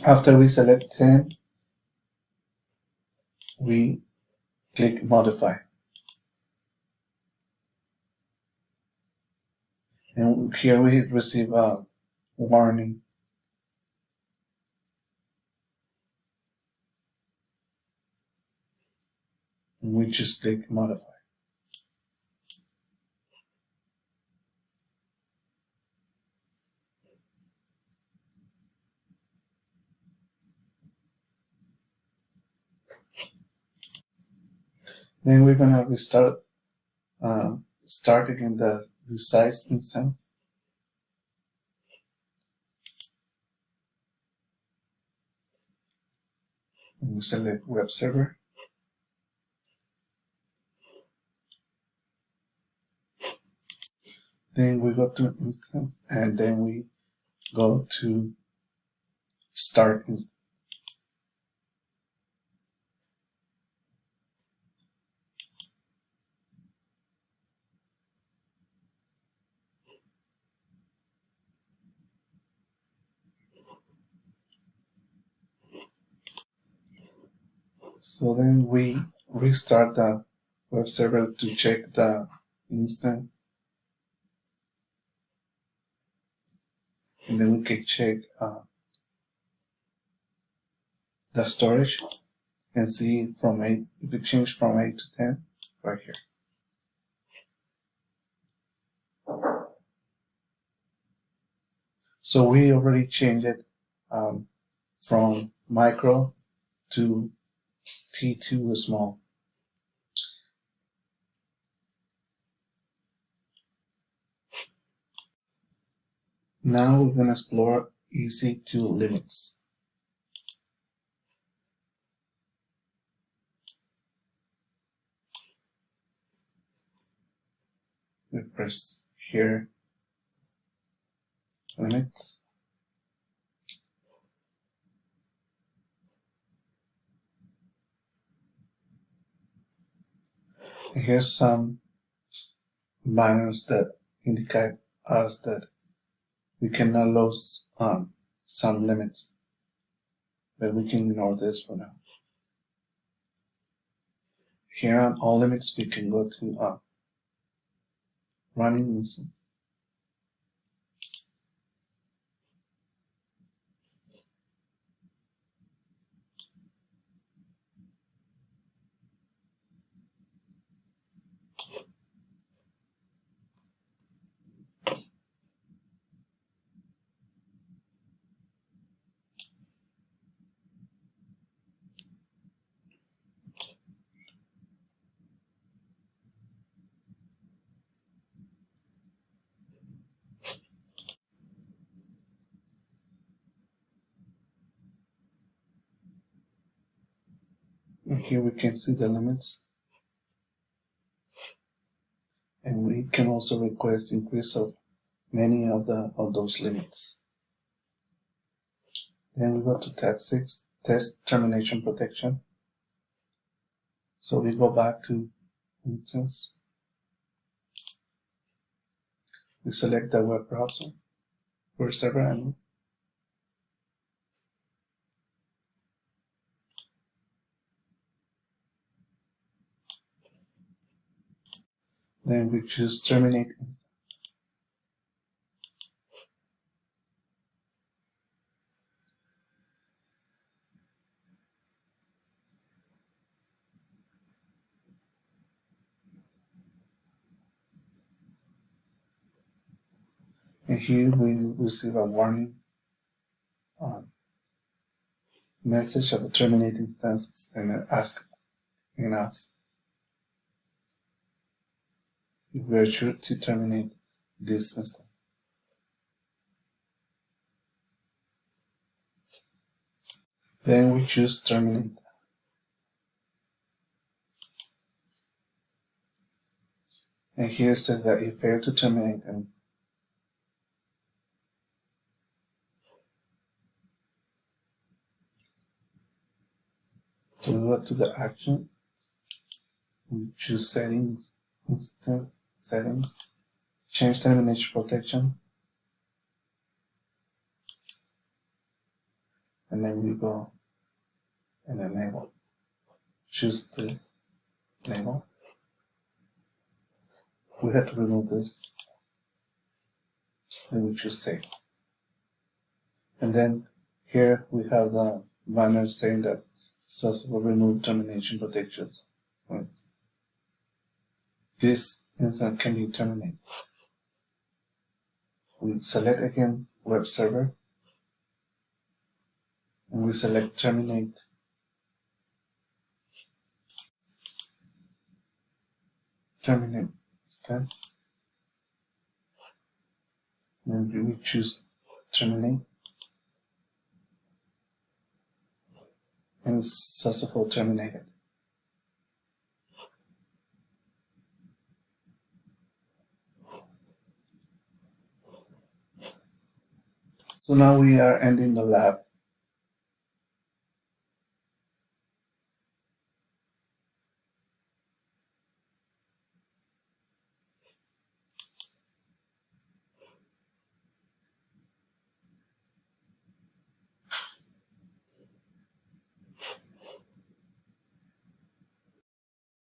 After we select 10, we click modify. And here we receive a warning. And we just click modify. Then we're gonna restart, start again the resize instance. And we select web server. Then we go to instance, and then we go to start instance. So then we restart the web server to check the instance. And then we can check the storage and see from 8, if it changed from 8 to 10 right here. So we already changed it from micro to T2 small. Now we're going to explore EC2 limits. We press here, limits. And here's some banners that indicate us that we cannot lose some limits, but we can ignore this for now. Here on all limits, we can go to running instance. And here we can see the limits. And we can also request increase of many of those limits. Then we go to tab 6, test termination protection. So we go back to instance. We select the web browser for server and then we choose terminate instance. And here we receive a warning message of the terminate instances and ask us if we are sure to terminate this instance. Then we choose terminate. And here it says that you failed to terminate and so we go to the action, we choose settings, instance settings, change termination protection. and then we go and enable. Choose this, enable. We have to remove this. Then we choose save. And then here we have the banner saying that source will remove termination protections. Right. This instance can be terminated. We select again web server and we select terminate. Terminate instance. Then we choose terminate. And it's successfully terminated. So now we are ending the lab.